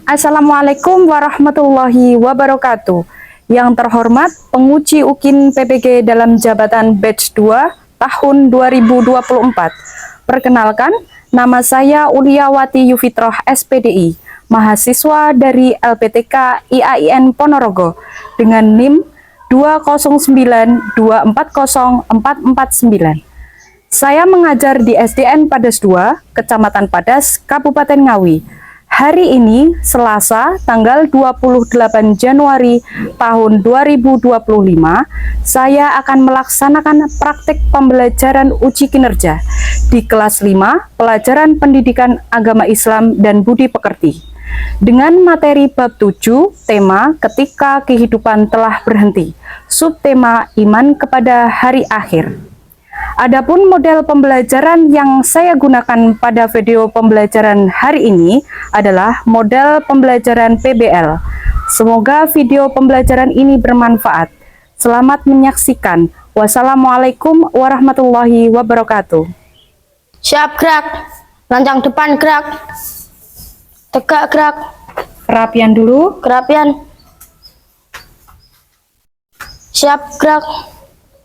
Assalamualaikum warahmatullahi wabarakatuh. Yang terhormat penguji UKIN PPG dalam jabatan batch 2 tahun 2024. Perkenalkan, nama saya Uliawati Yufitroh SPDI, mahasiswa dari LPTK IAIN Ponorogo dengan NIM 209240449. Saya mengajar di SDN Padas 2, Kecamatan Padas, Kabupaten Ngawi. Hari ini, Selasa, tanggal 28 Januari tahun 2025, saya akan melaksanakan praktik pembelajaran uji kinerja di kelas 5, pelajaran pendidikan agama Islam dan budi pekerti. Dengan materi bab 7, tema ketika kehidupan telah berhenti, subtema iman kepada hari akhir. Adapun model pembelajaran yang saya gunakan pada video pembelajaran hari ini adalah model pembelajaran PBL. Semoga video pembelajaran ini bermanfaat. Selamat menyaksikan. Wassalamualaikum warahmatullahi wabarakatuh. Siap, gerak. Lancang depan, gerak. Tegak, gerak. Kerapian dulu. Kerapian. Siap, gerak.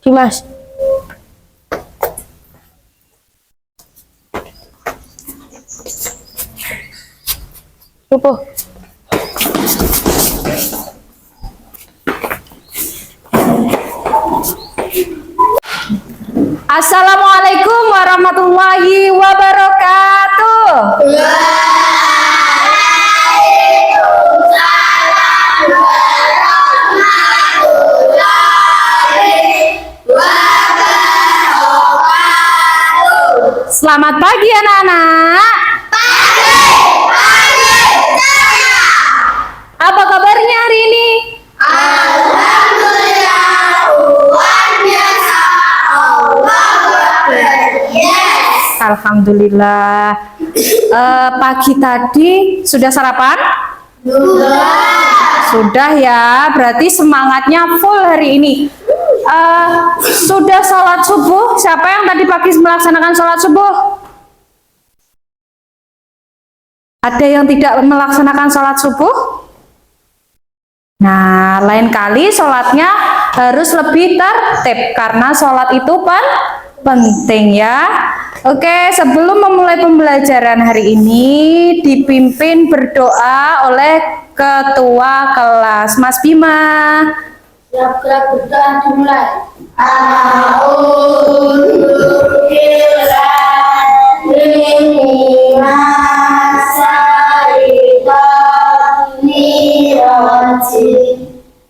Dimas. Rupuh. Assalamualaikum warahmatullahi wabarakatuh. Waalaikumsalam warahmatullahi wabarakatuh. Selamat pagi anak-anak. Apa kabarnya hari ini? Alhamdulillah, luar biasa. Yes. Alhamdulillah. Pagi tadi sudah sarapan? Sudah ya, berarti semangatnya full hari ini. Sudah sholat subuh? Siapa yang tadi pagi melaksanakan sholat subuh? Ada yang tidak melaksanakan sholat subuh? Nah, lain kali sholatnya harus lebih tertib karena sholat itu penting ya. Oke, sebelum memulai pembelajaran hari ini dipimpin berdoa oleh ketua kelas Mas Bima. Siap, gerak, berdoa dimulai.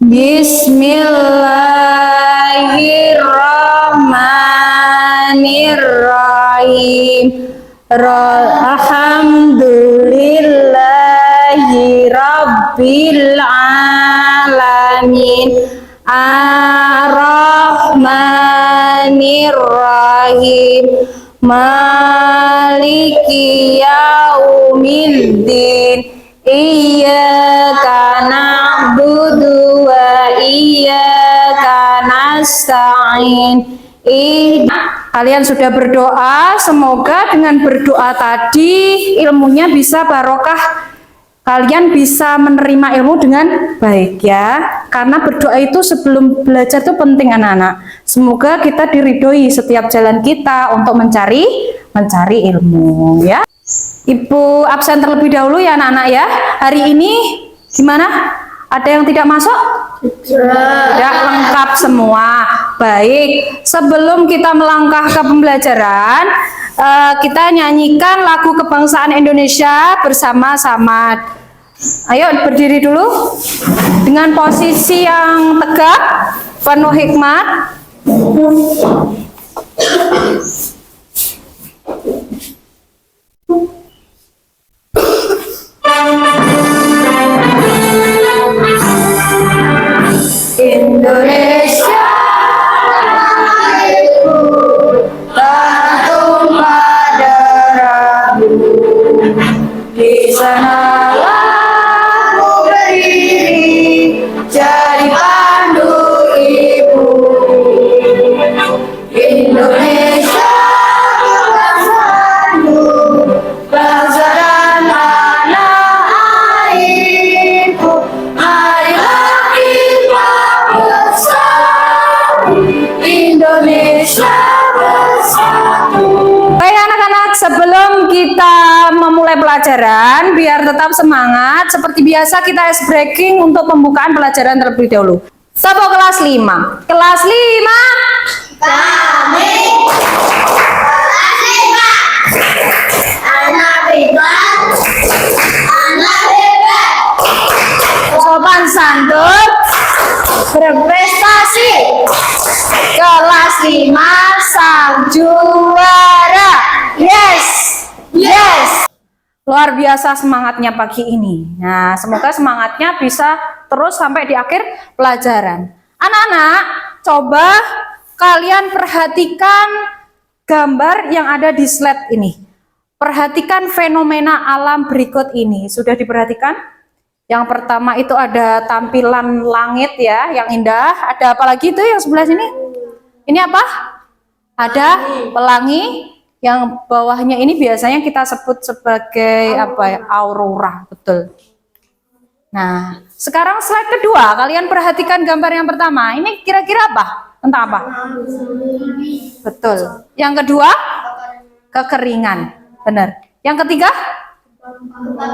Bismillahirrahmanirrahim. Alhamdulillahi rabbil alamin. Ar-Rahmanirrahim. Maliki yaumiddin. Iyyaka na'budu wa iyyaka nasta'in. Kalian sudah berdoa, semoga dengan berdoa tadi ilmunya bisa barokah. Kalian bisa menerima ilmu dengan baik ya. Karena berdoa itu sebelum belajar itu penting anak-anak. Semoga kita diridhoi setiap jalan kita untuk mencari ilmu ya. Ibu absen terlebih dahulu ya anak-anak ya. Hari ini gimana? Ada yang tidak masuk? Tidak, lengkap semua. Baik, sebelum kita melangkah ke pembelajaran, kita nyanyikan lagu kebangsaan Indonesia bersama-sama. Ayo berdiri dulu dengan posisi yang tegak, penuh hikmat. Indonesia tak tumpah darahmu, di sanalah aku berdiri jadi pandu ibu. Indonesia bangsaku, bangsa dan tanah air. kita memulai pelajaran, biar tetap semangat, seperti biasa kita ice breaking untuk pembukaan pelajaran terlebih dahulu. Sopo kelas 5? Kelas 5. Kami kelas 5. Anak hebat. Anak hebat. Sopan santun, berprestasi. Kelas 5 sang juara. Yes, yes. Luar biasa semangatnya pagi ini. Nah, semoga semangatnya bisa terus sampai di akhir pelajaran. Anak-anak, coba kalian perhatikan gambar yang ada di slide ini. Perhatikan fenomena alam berikut ini. Sudah diperhatikan? Yang pertama itu ada tampilan langit ya, yang indah. Ada apa lagi itu yang sebelah sini? Ini apa? Ada pelangi. Yang bawahnya ini biasanya kita sebut sebagai apa ya? Aurora, betul. Nah, sekarang slide kedua. Kalian perhatikan gambar yang pertama. Ini kira-kira apa? Tentang apa? Betul. Yang kedua, kekeringan. Benar. Yang ketiga,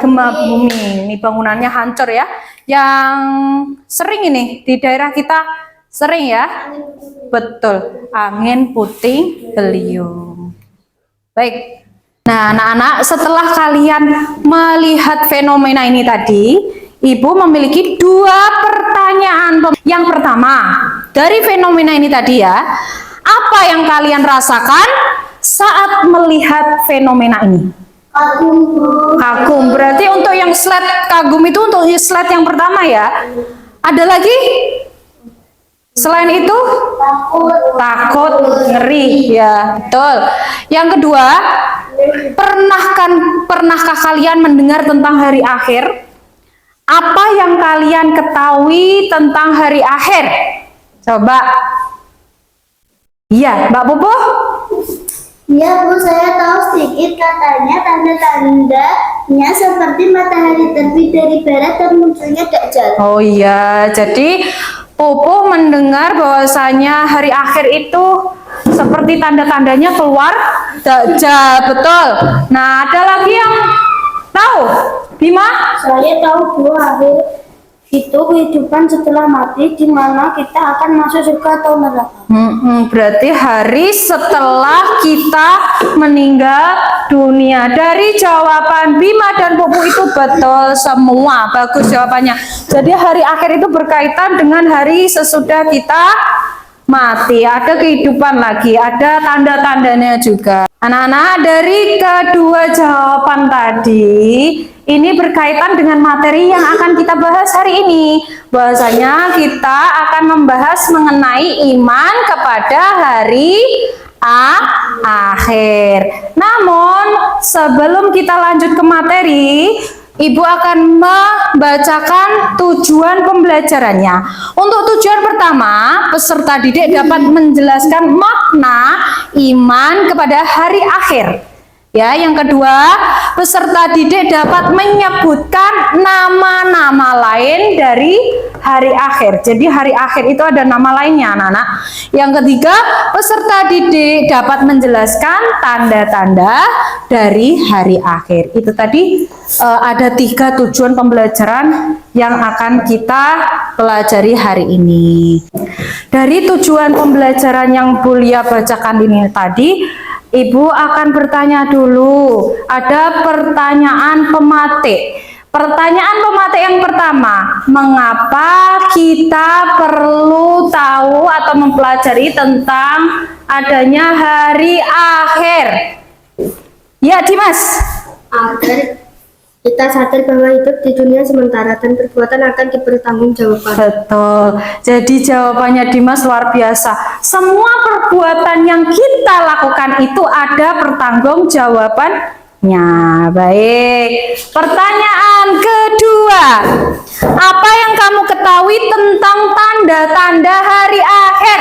gempa bumi. Ini bangunannya hancur ya. Yang sering ini di daerah kita sering ya. Betul. Angin puting beliung. Baik. Nah, anak-anak, setelah kalian melihat fenomena ini tadi, Ibu memiliki 2 pertanyaan. Yang pertama, dari fenomena ini tadi ya, apa yang kalian rasakan saat melihat fenomena ini? Kagum. Kagum. Berarti untuk yang slide kagum itu untuk slide yang pertama ya. Ada lagi? Selain itu? Takut, ngeri ya, betul. Yang kedua, pernahkah kalian mendengar tentang hari akhir? Apa yang kalian ketahui tentang hari akhir? Coba. Iya, Mbak Pupuh? Ya Bu, saya tahu sedikit, katanya tanda-tandanya seperti matahari terbit dari barat dan munculnya Dajjal. Oh iya, jadi Pupuh mendengar bahwasanya hari akhir itu seperti tanda-tandanya keluar Dajjal, betul. Nah, ada lagi yang tahu? Bima? Saya tahu Bu, akhir itu kehidupan setelah mati, di mana kita akan masuk surga atau neraka. Berarti hari setelah kita meninggal dunia. Dari jawaban Bima dan Pupu itu betul semua, bagus jawabannya. Jadi hari akhir itu berkaitan dengan hari sesudah kita mati. Ada kehidupan lagi, ada tanda-tandanya juga. Anak-anak, dari kedua jawaban tadi, ini berkaitan dengan materi yang akan kita bahas hari ini. Bahwasanya kita akan membahas mengenai iman kepada hari akhir. Namun, sebelum kita lanjut ke materi, Ibu akan membacakan tujuan pembelajarannya. Untuk tujuan pertama, peserta didik dapat menjelaskan makna iman kepada hari akhir. Ya, yang kedua, peserta didik dapat menyebutkan nama-nama lain dari hari akhir. Jadi hari akhir itu ada nama lainnya, anak-anak. Yang ketiga, peserta didik dapat menjelaskan tanda-tanda dari hari akhir. Itu tadi ada 3 tujuan pembelajaran yang akan kita pelajari hari ini. Dari tujuan pembelajaran yang Bu Lia bacakan ini tadi, Ibu akan bertanya dulu. Ada pertanyaan pematik. Pertanyaan pematik yang pertama, mengapa kita perlu tahu atau mempelajari tentang adanya hari akhir? Ya, Dimas. Agar kita sadar bahwa hidup di dunia sementara dan perbuatan akan dipertanggungjawabkan. Betul. Jadi jawabannya Dimas luar biasa. Semua perbuatan yang kita lakukan itu ada pertanggungjawabannya. Baik. Pertanyaan kedua. Apa yang kamu ketahui tentang tanda-tanda hari akhir?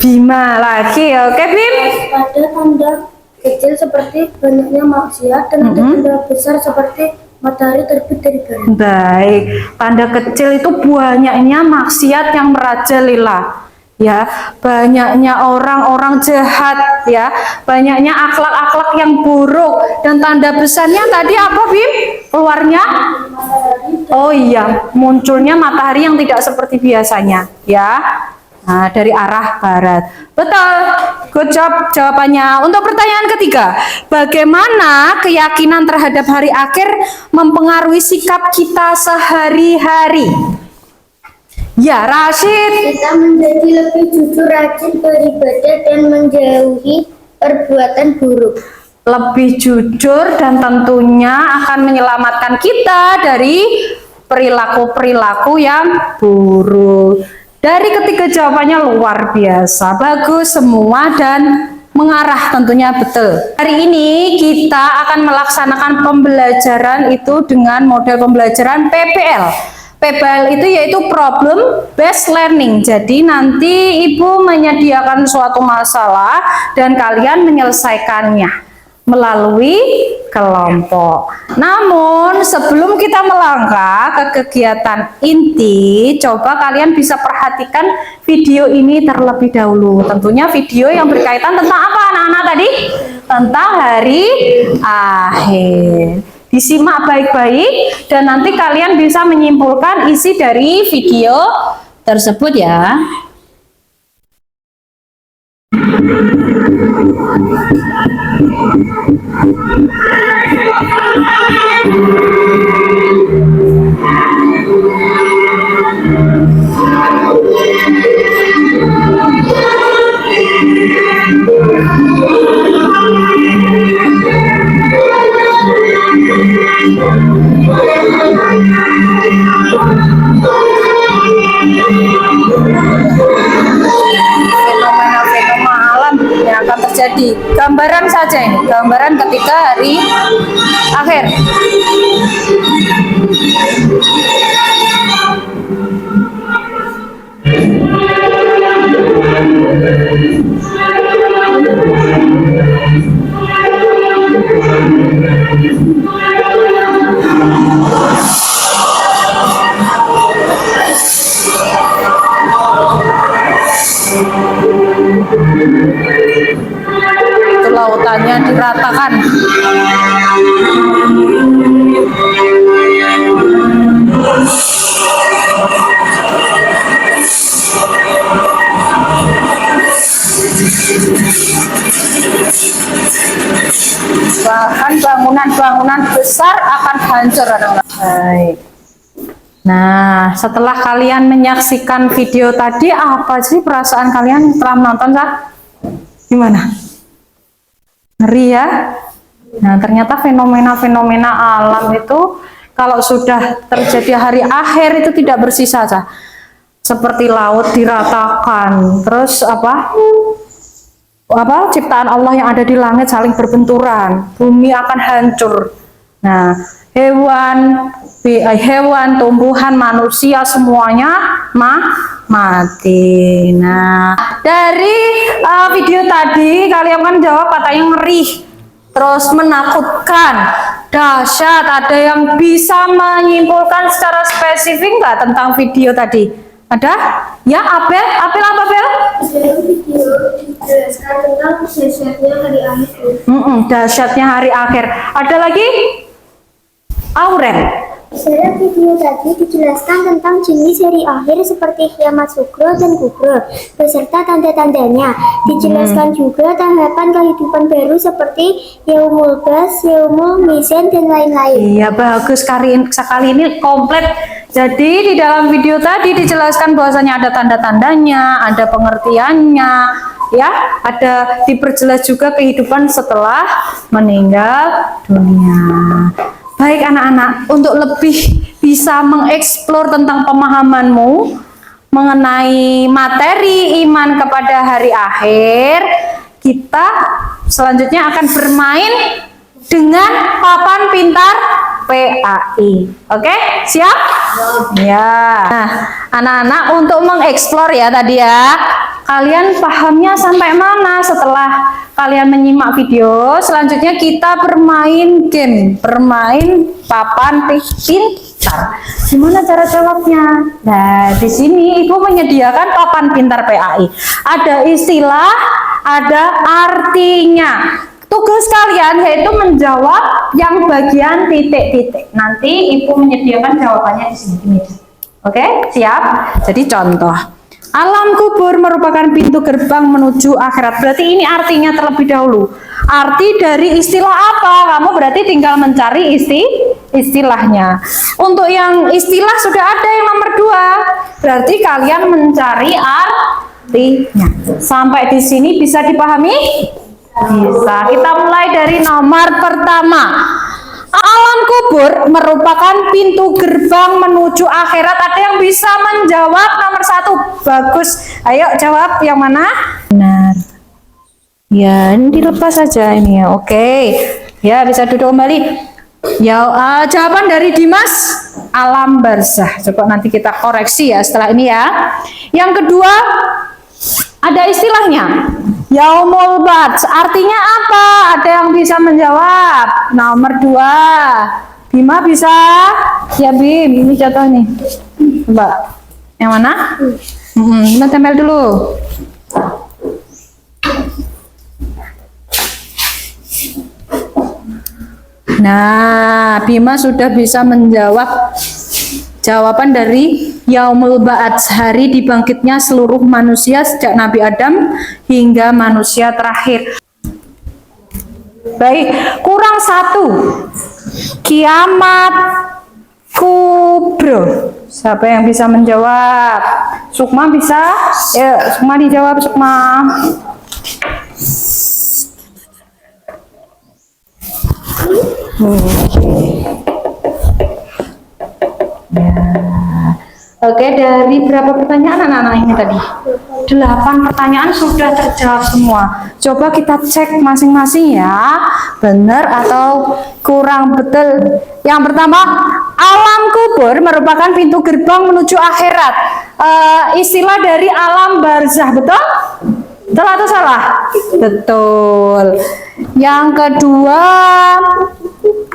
Bima lagi. Oke, Bim? Ada tanda kecil seperti banyaknya maksiat dan ada tanda besar seperti matahari terbit dari barat. Baik, tanda kecil itu banyaknya maksiat yang merajalela. ya, banyaknya orang-orang jahat, ya, banyaknya akhlak-akhlak yang buruk, dan tanda besarnya tadi apa, Bim? Keluarnya? Oh iya, munculnya matahari yang tidak seperti biasanya, ya. Nah, dari arah barat. Betul, good job jawabannya. Untuk pertanyaan ketiga, bagaimana keyakinan terhadap hari akhir mempengaruhi sikap kita sehari-hari? Ya, Rashid. Kita menjadi lebih jujur, rajin beribadah, dan menjauhi perbuatan buruk. Lebih jujur dan tentunya akan menyelamatkan kita dari perilaku-perilaku yang buruk. Dari ketiga jawabannya luar biasa, bagus semua dan mengarah tentunya betul. Hari ini kita akan melaksanakan pembelajaran itu dengan model pembelajaran PBL. PBL itu yaitu problem based learning. Jadi nanti Ibu menyediakan suatu masalah dan kalian menyelesaikannya melalui kelompok. Namun sebelum kita melangkah ke kegiatan inti, coba kalian bisa perhatikan video ini terlebih dahulu. Tentunya video yang berkaitan tentang apa anak-anak tadi? Tentang hari akhir. Disimak baik-baik dan nanti kalian bisa menyimpulkan isi dari video tersebut ya. Fenomena-fenomena alam yang akan terjadi. Gambaran saja ini, gambaran ketika hari akhir. Itu lautannya diratakan. Bahkan bangunan-bangunan besar akan hancur anak-anak. Baik. Nah, setelah kalian menyaksikan video tadi, apa sih perasaan kalian setelah menonton, Sah? Gimana? Ngeri ya? Nah, ternyata fenomena-fenomena alam itu kalau sudah terjadi hari akhir itu tidak bersisa, Sah. Seperti laut diratakan, terus apa ciptaan Allah yang ada di langit saling berbenturan, bumi akan hancur. Nah, hewan, tumbuhan, manusia semuanya mati. Nah, dari video tadi kalian kan jawab katanya ngeri, terus menakutkan, dahsyat. Ada yang bisa menyimpulkan secara spesifik nggak tentang video tadi? Ada? Ya, Apel apa, Bel? Dalam video dijelaskan tentang dahsyatnya hari akhir. Dahsyatnya hari akhir. Ada lagi? Auren. Dalam video tadi dijelaskan tentang jenis hari akhir seperti kiamat sugro dan kubro beserta tanda-tandanya. Dijelaskan juga tanggapan kehidupan baru seperti yaumul bas, yaumul mizan, dan lain-lain. Iya, bagus sekali ini komplit. Jadi di dalam video tadi dijelaskan bahwasanya ada tanda-tandanya, ada pengertiannya, ya, ada diperjelas juga kehidupan setelah meninggal dunia. Baik anak-anak, untuk lebih bisa mengeksplor tentang pemahamanmu mengenai materi iman kepada hari akhir, kita selanjutnya akan bermain dengan papan pintar PAI. Oke, siap? Ya. Nah, anak-anak untuk mengeksplor ya tadi ya. Kalian pahamnya sampai mana setelah kalian menyimak video? Selanjutnya kita bermain game, bermain papan pintar. Gimana cara jawabnya? Nah, di sini Ibu menyediakan papan pintar PAI. Ada istilah, ada artinya. Tugas kalian yaitu menjawab yang bagian titik-titik. Nanti Ibu menyediakan jawabannya di sini. Oke, siap? Jadi contoh. Alam kubur merupakan pintu gerbang menuju akhirat. Berarti ini artinya terlebih dahulu. Arti dari istilah apa? Kamu berarti tinggal mencari istilahnya. Untuk yang istilah sudah ada yang nomor 2. Berarti kalian mencari artinya. Sampai di sini bisa dipahami? Bisa. Kita mulai dari nomor pertama. Alam kubur merupakan pintu gerbang menuju akhirat. Ada yang bisa menjawab nomor 1? Bagus. Ayo jawab yang mana? Benar. Ya, ini dilepas saja ini ya. Oke. Ya, bisa duduk kembali. Ya, jawaban dari Dimas alam barzah. Coba nanti kita koreksi ya setelah ini ya. Yang kedua, ada istilahnya. Yaumul Ba'ts. Artinya apa? Ada yang bisa menjawab? Nomor 2. Bima bisa? Ya Bim, ini contoh nih. Coba. Yang mana? Kita tempel dulu. Nah, Bima sudah bisa menjawab jawaban dari Yaumul Ba'ats, hari dibangkitnya seluruh manusia sejak Nabi Adam hingga manusia terakhir. Baik, kurang 1. Kiamat kubro. Siapa yang bisa menjawab? Sukma bisa? Ya, Sukma dijawab, Sukma. Oke, dari berapa pertanyaan anak-anak ini tadi? 8 pertanyaan sudah terjawab semua. Coba kita cek masing-masing ya, benar atau kurang betul. Yang pertama, alam kubur merupakan pintu gerbang menuju akhirat. Istilah dari alam barzah, betul? Betul atau salah? Betul. Yang kedua,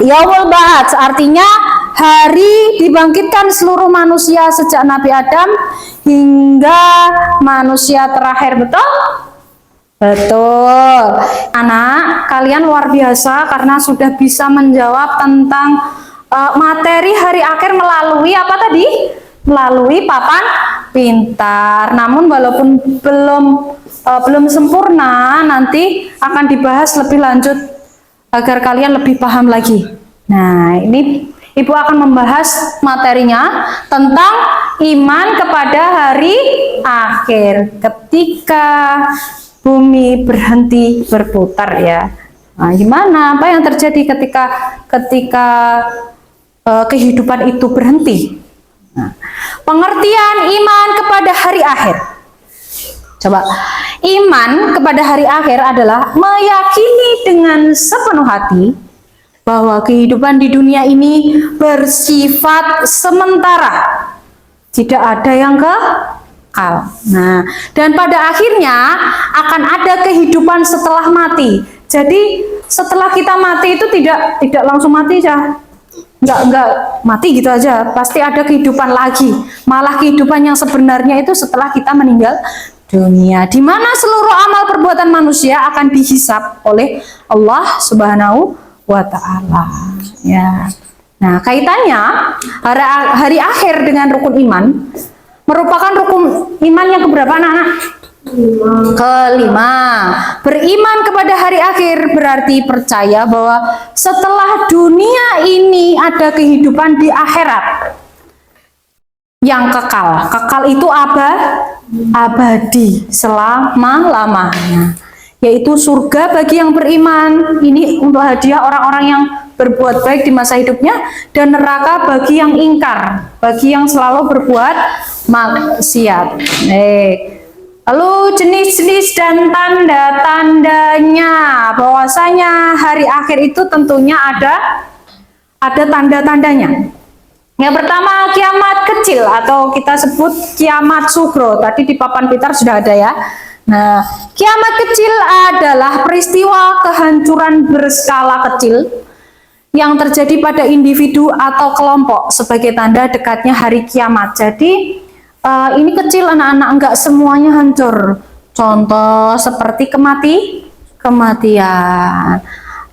Yaumul Ba'ats, artinya hari dibangkitkan seluruh manusia sejak Nabi Adam hingga manusia terakhir, betul? Betul. Anak, kalian luar biasa karena sudah bisa menjawab tentang materi hari akhir melalui apa tadi? Melalui papan pintar. Namun walaupun belum sempurna, nanti akan dibahas lebih lanjut agar kalian lebih paham lagi. Nah, ini Ibu akan membahas materinya tentang iman kepada hari akhir ketika bumi berhenti berputar ya. Nah, gimana? Apa yang terjadi ketika kehidupan itu berhenti? Nah, pengertian iman kepada hari akhir. Coba, iman kepada hari akhir adalah meyakini dengan sepenuh hati bahwa kehidupan di dunia ini bersifat sementara, tidak ada yang kekal. Nah, dan pada akhirnya akan ada kehidupan setelah mati. Jadi setelah kita mati itu tidak langsung mati aja, enggak mati gitu aja. Pasti ada kehidupan lagi. Malah kehidupan yang sebenarnya itu setelah kita meninggal dunia, di mana seluruh amal perbuatan manusia akan dihisab oleh Allah Subhanahu wa ta'ala ya. Nah, kaitannya hari akhir dengan rukun iman merupakan rukun iman yang keberapa anak-anak? Kelima. Beriman kepada hari akhir berarti percaya bahwa setelah dunia ini ada kehidupan di akhirat yang kekal. Kekal itu abadi selama-lamanya, yaitu surga bagi yang beriman. Ini untuk hadiah orang-orang yang berbuat baik di masa hidupnya, dan neraka bagi yang ingkar, bagi yang selalu berbuat maksiat. Lalu jenis-jenis dan tanda-tandanya, bahwasanya hari akhir itu tentunya ada tanda-tandanya. Yang pertama, kiamat kecil atau kita sebut kiamat sugro. Tadi di papan pintar sudah ada ya. Nah, kiamat kecil adalah peristiwa kehancuran berskala kecil yang terjadi pada individu atau kelompok sebagai tanda dekatnya hari kiamat. Jadi ini kecil anak-anak, enggak semuanya hancur. Contoh seperti kematian,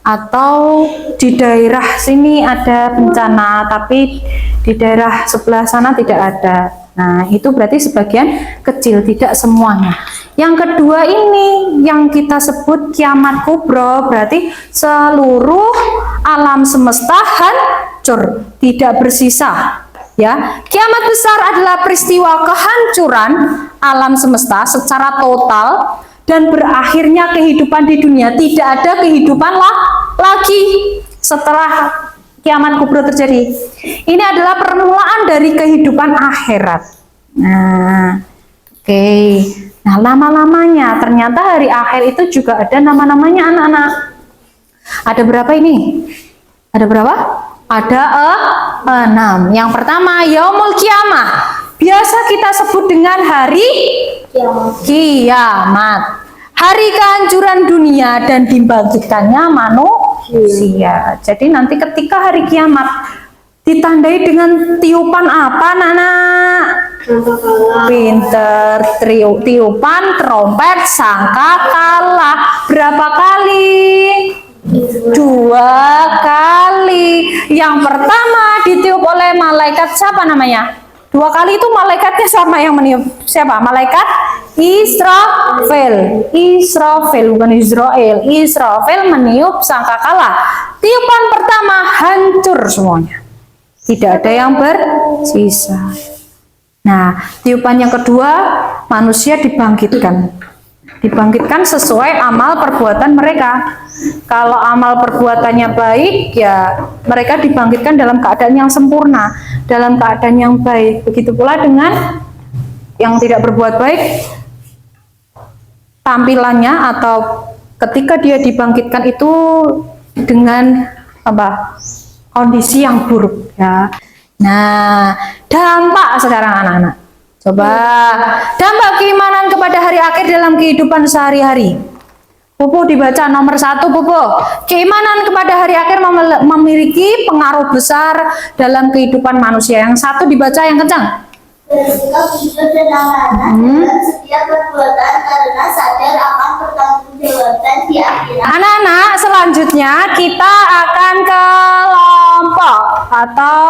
atau di daerah sini ada bencana tapi di daerah sebelah sana tidak ada. Nah, itu berarti sebagian kecil, tidak semuanya. Yang kedua ini yang kita sebut kiamat kubro, berarti seluruh alam semesta hancur, tidak bersisa. Ya, kiamat besar adalah peristiwa kehancuran alam semesta secara total dan berakhirnya kehidupan di dunia. Tidak ada kehidupan lagi setelah kiamat kubro terjadi. Ini adalah permulaan dari kehidupan akhirat. Nah, oke. Nah, lama-lamanya ternyata hari akhir itu juga ada nama-namanya anak-anak. Ada berapa ini? Ada berapa? Ada 6. Yang pertama, Yaumul Kiamah. Biasa kita sebut dengan hari kiamat. Hari kehancuran dunia dan dibangkitkannya manusia. Jadi nanti ketika hari kiamat ditandai dengan tiupan apa, Nana? Pinter, tiupan trompet sangkakala. Berapa kali? 2 kali. Yang pertama ditiup oleh malaikat siapa namanya? 2 kali itu malaikatnya sama yang meniup. Siapa? Malaikat Israfil. Israfil bukan Israel. Israfil meniup sangkakala. Tiupan pertama hancur semuanya. Tidak ada yang bersisa. Nah, tiupan yang kedua manusia dibangkitkan. Dibangkitkan sesuai amal perbuatan mereka. Kalau amal perbuatannya baik, ya mereka dibangkitkan dalam keadaan yang sempurna, dalam keadaan yang baik. Begitu pula dengan yang tidak berbuat baik, tampilannya atau ketika dia dibangkitkan itu dengan apa? Kondisi yang buruk ya. Nah, dampak sekarang anak-anak. Coba dampak keimanan kepada hari akhir dalam kehidupan sehari-hari. Pupu dibaca nomor 1, Pupu. Keimanan kepada hari akhir memiliki pengaruh besar dalam kehidupan manusia. Yang 1 dibaca yang kencang. Bersikap jujur dan amanah dalam setiap perbuatan karena sadar akan pertanggungjawaban di akhirat. Anak-anak, selanjutnya kita akan kelompok atau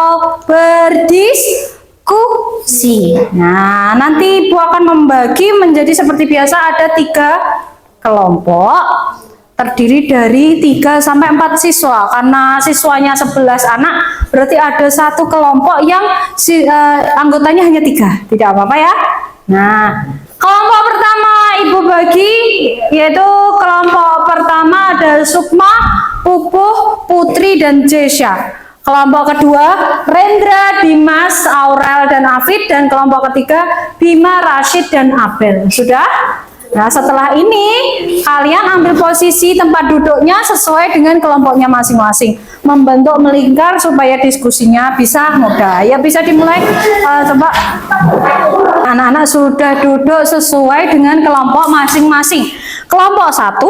berdiskusi. Nah, nanti Ibu akan membagi menjadi seperti biasa ada 3 kelompok terdiri dari 3 sampai 4 siswa. Karena siswanya 11 anak, berarti ada 1 kelompok yang anggotanya hanya 3. Tidak apa-apa ya. Nah, kelompok pertama Ibu bagi, yaitu kelompok pertama ada Sukma, Pupuh, Putri, dan Jesya. Kelompok kedua Rendra, Dimas, Aurel, dan Afid. Dan kelompok ketiga Bima, Rashid, dan Abel. Sudah? Nah, setelah ini kalian ambil posisi tempat duduknya sesuai dengan kelompoknya masing-masing, membentuk melingkar supaya diskusinya bisa mudah. Ya, bisa dimulai. Coba anak-anak sudah duduk sesuai dengan kelompok masing-masing. Kelompok 1,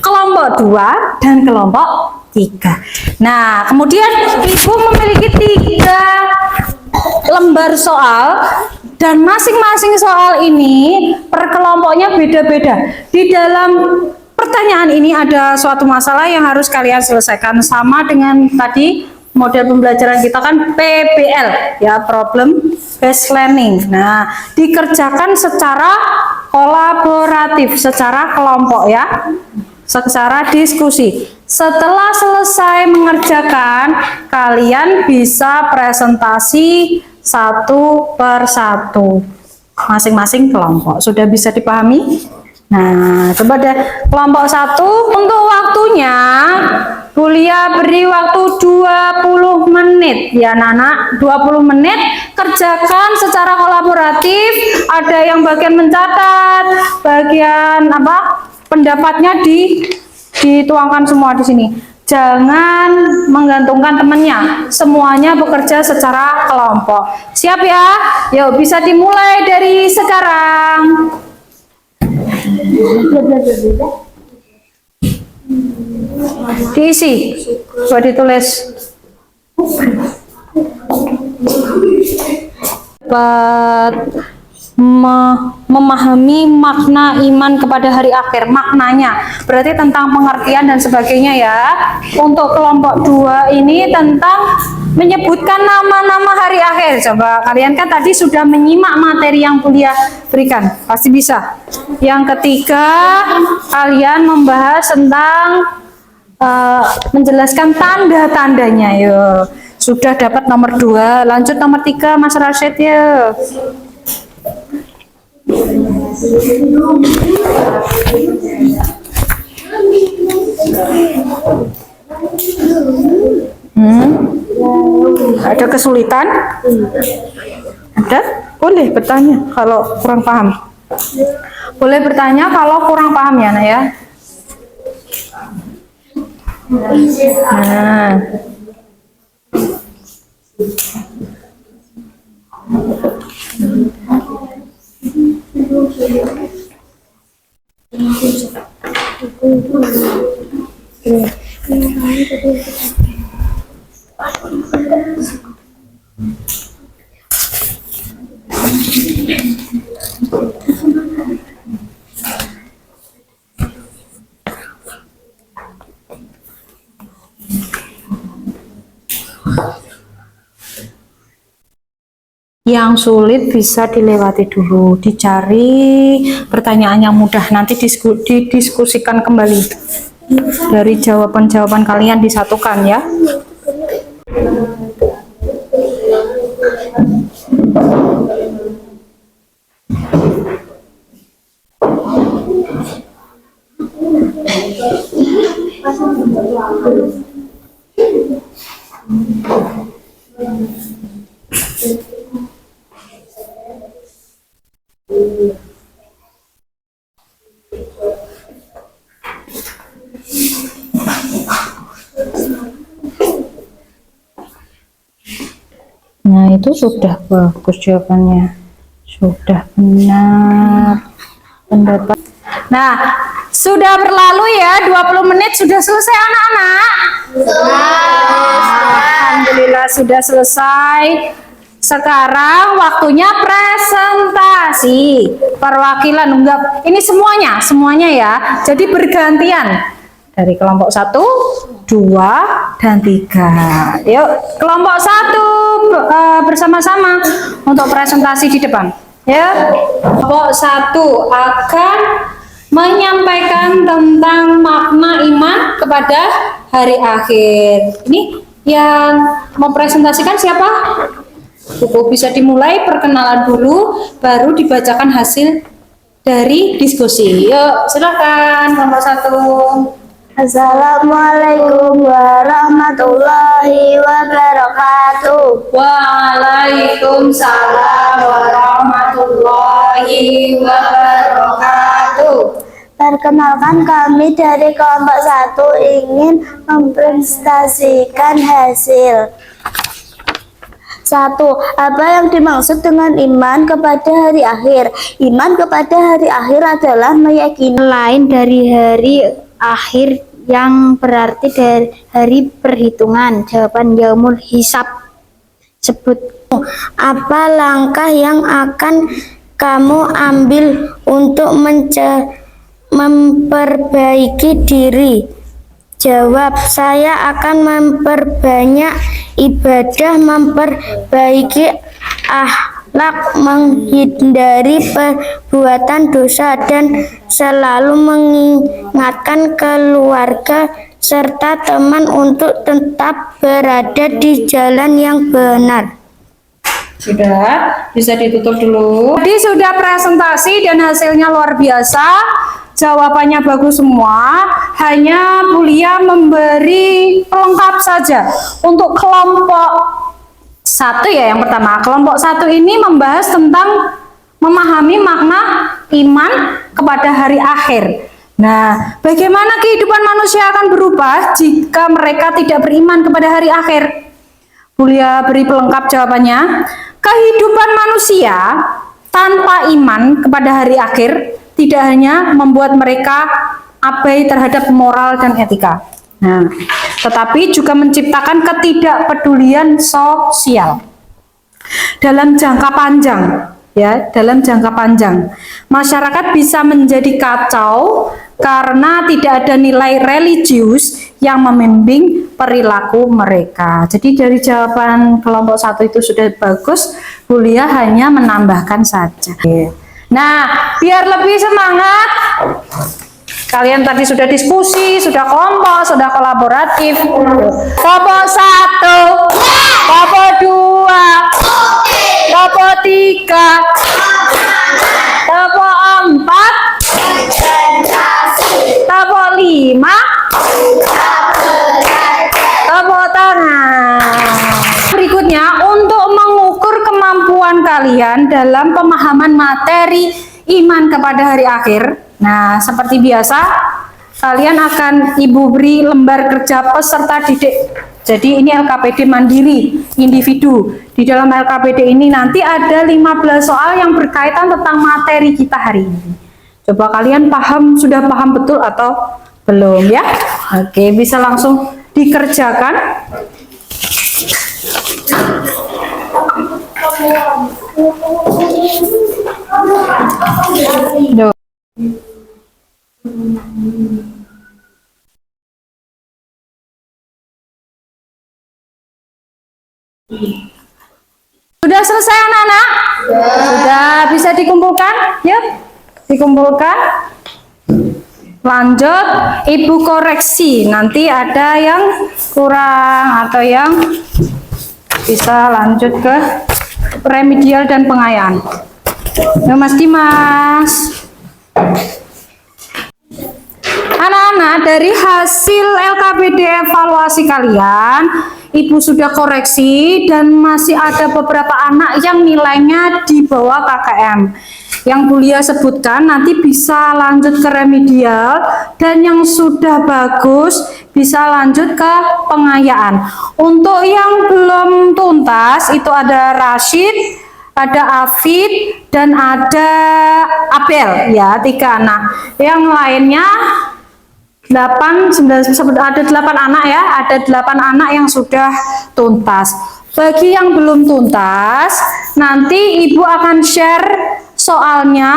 kelompok 2, dan kelompok 3. Nah, kemudian Ibu memiliki 3 lembar soal. Dan masing-masing soal ini per kelompoknya beda-beda. Di dalam pertanyaan ini ada suatu masalah yang harus kalian selesaikan, sama dengan tadi model pembelajaran kita kan PBL ya, problem based learning. Nah, dikerjakan secara kolaboratif, secara kelompok ya, secara diskusi. Setelah selesai mengerjakan, kalian bisa presentasi 1 per 1 masing-masing kelompok. Sudah bisa dipahami? Nah, coba deh kelompok 1 untuk waktunya Bulia beri waktu 20 menit ya Nana, 20 menit kerjakan secara kolaboratif. Ada yang bagian mencatat, bagian apa? Pendapatnya dituangkan semua di sini. Jangan menggantungkan temannya, semuanya bekerja secara kelompok. Siap ya? Yuk, bisa dimulai dari sekarang. Diisi, coba ditulis. Dapat memahami makna iman kepada hari akhir, maknanya berarti tentang pengertian dan sebagainya ya. Untuk kelompok 2 ini tentang menyebutkan nama-nama hari akhir. Coba kalian kan tadi sudah menyimak materi yang kuliah berikan, pasti bisa. Yang ketiga kalian membahas tentang menjelaskan tanda-tandanya. Yuk, sudah dapat nomor 2, lanjut nomor 3 Mas Rashid ya. Ada kesulitan? Ada? Boleh bertanya kalau kurang paham. Boleh bertanya kalau kurang paham ya, Nak ya. Nah. Yang sulit bisa dilewati dulu, dicari pertanyaan yang mudah, nanti didiskusikan kembali. Dari jawaban-jawaban kalian disatukan ya. Nah, itu sudah bagus jawabannya. Sudah benar pendapat. Nah, sudah berlalu ya 20 menit, sudah selesai anak-anak? Alhamdulillah sudah selesai. Sekarang waktunya presentasi. Perwakilan enggak, ini semuanya ya. Jadi bergantian. Dari kelompok 1, 2, dan 3. Yuk, kelompok 1 bersama-sama untuk presentasi di depan. Ya, kelompok 1 akan menyampaikan tentang makna iman kepada hari akhir. Ini yang mau presentasikan siapa? Buku bisa dimulai, perkenalan dulu, baru dibacakan hasil dari diskusi. Yuk, silakan kelompok 1. Assalamualaikum warahmatullahi wabarakatuh. Waalaikumsalam warahmatullahi wabarakatuh. Perkenalkan, kami dari kelompok 1 ingin mempresentasikan hasil. 1. Apa yang dimaksud dengan iman kepada hari akhir? Iman kepada hari akhir adalah meyakini lain dari hari akhir yang berarti dari hari perhitungan. Jawaban yaumul hisab. Sebut apa langkah yang akan kamu ambil untuk memperbaiki diri. Jawab, saya akan memperbanyak ibadah, memperbaiki akhlak, menghindari perbuatan dosa, dan selalu mengingatkan keluarga serta teman untuk tetap berada di jalan yang benar. Sudah, bisa ditutup dulu. Tadi sudah presentasi dan hasilnya luar biasa. Jawabannya bagus semua. Hanya Bulia memberi pelengkap saja. Untuk kelompok 1 ya, yang pertama. Kelompok 1 ini membahas tentang memahami makna iman kepada hari akhir. Nah, bagaimana kehidupan manusia akan berubah jika mereka tidak beriman kepada hari akhir? Bulia beri pelengkap jawabannya. Kehidupan manusia tanpa iman kepada hari akhir tidak hanya membuat mereka abai terhadap moral dan etika. Nah, tetapi juga menciptakan ketidakpedulian sosial dalam jangka panjang. Ya, dalam jangka panjang, masyarakat bisa menjadi kacau karena tidak ada nilai religius yang membimbing perilaku mereka. Jadi dari jawaban kelompok 1 itu sudah bagus, Bulia hanya menambahkan saja. Nah, biar lebih semangat, kalian tadi sudah diskusi, sudah kelompok, sudah kolaboratif. Kelompok 1, kelompok 2, kelompok 3, kelompok 4, kelompok 5, tepuk tangan. Berikutnya, untuk mengukur kemampuan kalian dalam pemahaman materi iman kepada hari akhir. Nah, seperti biasa, kalian akan Ibu beri lembar kerja peserta didik. Jadi ini LKPD mandiri, individu. Di dalam LKPD ini nanti ada 15 soal yang berkaitan tentang materi kita hari ini. Coba kalian sudah paham betul atau belum ya? Oke, bisa langsung dikerjakan. Duh. Sudah selesai anak-anak? Sudah bisa dikumpulkan? Yuk, dikumpulkan. Lanjut, Ibu koreksi. Nanti ada yang kurang atau yang bisa lanjut ke remedial dan pengayaan. Yuk Mas Dimas. Anak-anak, dari hasil LKPD evaluasi kalian, Ibu sudah koreksi dan masih ada beberapa anak yang nilainya di bawah KKM. Yang Bulia sebutkan nanti bisa lanjut ke remedial dan yang sudah bagus bisa lanjut ke pengayaan. Untuk yang belum tuntas itu ada Rashid, ada Afid dan ada Abel ya, 3 anak. Yang lainnya 8, 9, ada 8 anak ya, ada 8 anak yang sudah tuntas. Bagi yang belum tuntas, nanti Ibu akan share soalnya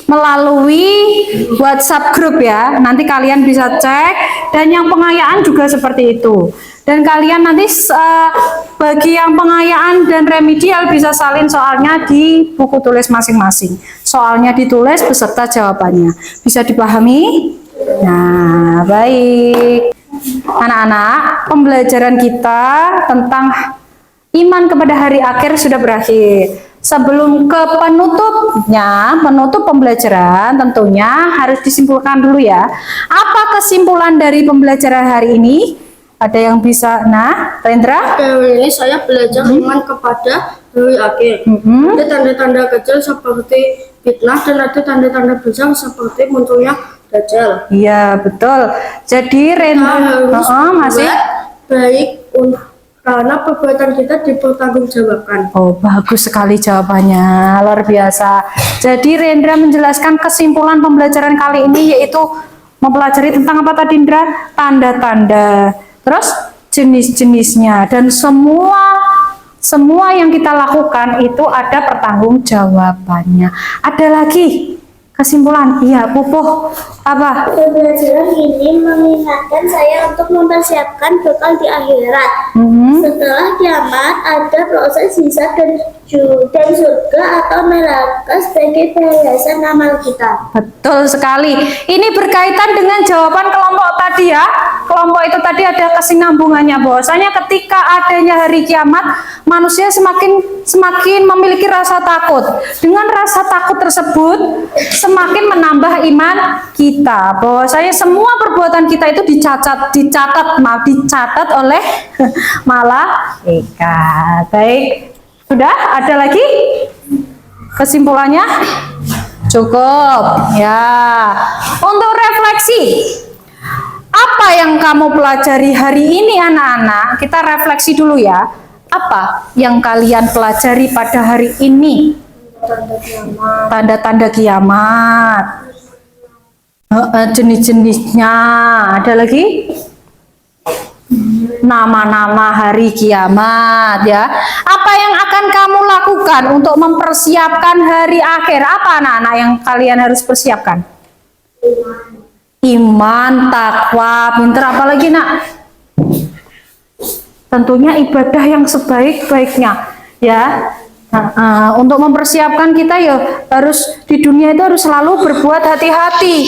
melalui WhatsApp grup ya. Nanti kalian bisa cek, dan yang pengayaan juga seperti itu. Dan kalian nanti bagi yang pengayaan dan remedial bisa salin soalnya di buku tulis masing-masing. Soalnya ditulis beserta jawabannya. Bisa dipahami? Nah, baik. Anak-anak, pembelajaran kita tentang iman kepada hari akhir sudah berakhir. Sebelum ke penutup pembelajaran tentunya harus disimpulkan dulu ya. Apa kesimpulan dari pembelajaran hari ini? Ada yang bisa? Nah, Rendra? Hari ini saya belajar iman kepada hari akhir. Ada tanda-tanda kecil seperti fitnah dan ada tanda-tanda besar seperti munculnya Dajjal. Iya, betul. Jadi Rendra masih baik karena perbuatan kita dipertanggungjawabkan. Oh, bagus sekali jawabannya, luar biasa. Jadi Rendra menjelaskan kesimpulan pembelajaran kali ini yaitu mempelajari tentang apa tadi Indra? Tanda-tanda, terus jenis-jenisnya, dan semua yang kita lakukan itu ada pertanggungjawabannya. Ada lagi kesimpulan? Iya, Pupuh. Apa? Pembelajaran ini mengingatkan saya untuk mempersiapkan bekal di akhirat. Setelah kiamat ada proses hisab dan surga atau neraka sebagai balasan amal kita. Betul sekali. Ini berkaitan dengan jawaban kelompok tadi ya. Kelompok itu tadi ada kesinambungannya, bahwasanya ketika adanya hari kiamat, manusia semakin memiliki rasa takut. Dengan rasa takut tersebut semakin menambah iman kita, bahwasanya semua perbuatan kita itu dicatat oleh malaikat. Baik, sudah ada lagi kesimpulannya? Cukup ya. Untuk refleksi, apa yang kamu pelajari hari ini anak-anak? Kita refleksi dulu ya. Apa yang kalian pelajari pada hari ini? Tanda-tanda kiamat. Jenis-jenisnya. Ada lagi? Nama-nama hari kiamat ya. Apa yang akan kamu lakukan untuk mempersiapkan hari akhir? Apa anak-anak yang kalian harus persiapkan? Iman, takwa, pinter, apa lagi nak? Tentunya ibadah yang sebaik-baiknya ya. Untuk mempersiapkan kita ya harus di dunia itu harus selalu berbuat hati-hati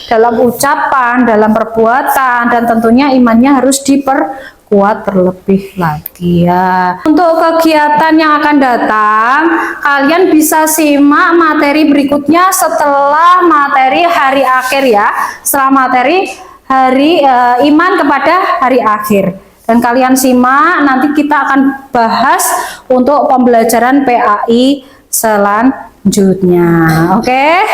dalam ucapan, dalam perbuatan, dan tentunya imannya harus diperkuat terlebih lagi ya. Untuk kegiatan yang akan datang, kalian bisa simak materi berikutnya setelah materi hari akhir ya, setelah materi hari iman kepada hari akhir. Dan kalian simak, nanti kita akan bahas untuk pembelajaran PAI selanjutnya. Oke?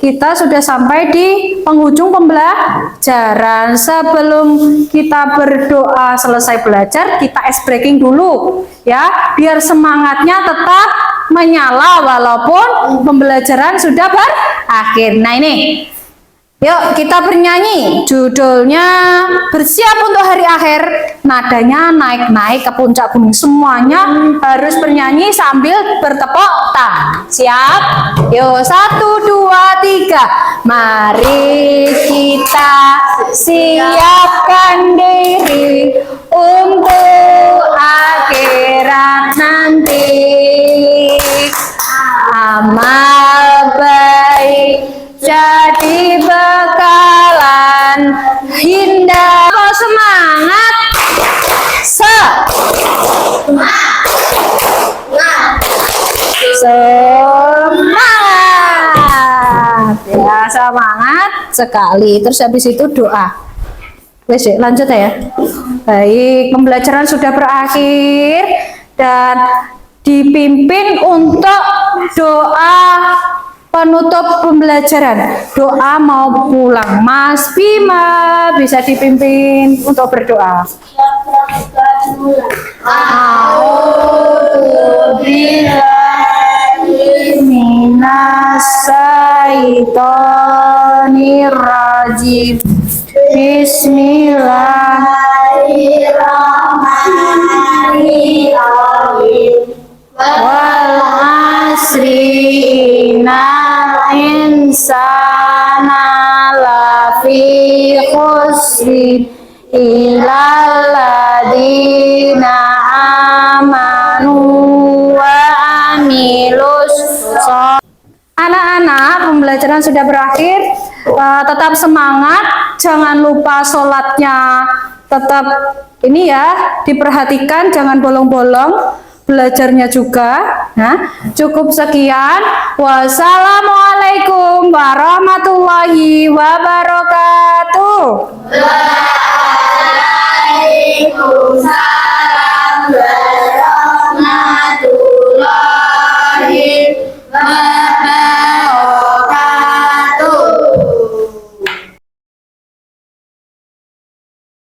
Kita sudah sampai di penghujung pembelajaran. Sebelum kita berdoa selesai belajar, kita ice breaking dulu ya, biar semangatnya tetap menyala walaupun pembelajaran sudah berakhir. Nah ini, yuk kita bernyanyi, judulnya Bersiap untuk Hari Akhir. Nadanya naik-naik ke puncak gunung. Semuanya harus bernyanyi sambil bertepuk tangan. Siap? Yuk 1, 2, 3. Mari kita siapkan diri untuk akhirat nanti. Amal baik jadi bekalan indah. Oh, semangat. Semangat ya, semangat sekali. Terus habis itu doa. Wes lanjut ya. Baik, pembelajaran sudah berakhir dan dipimpin untuk doa penutup pembelajaran, doa mau pulang. Mas Bima bisa dipimpin untuk berdoa. A'udzubillahi minasyaitonirrajim. Bismillahirrahmanirrahim. Wal asri innal insana lafi khusrin illal ladzina amanu wa amilus sholihat. Anak-anak, pembelajaran sudah berakhir. Tetap semangat, jangan lupa sholatnya tetap ini ya, diperhatikan, jangan bolong-bolong. Belajarnya juga. Nah, cukup sekian. Wassalamualaikum warahmatullahi wabarakatuh. Waalaikumsalam.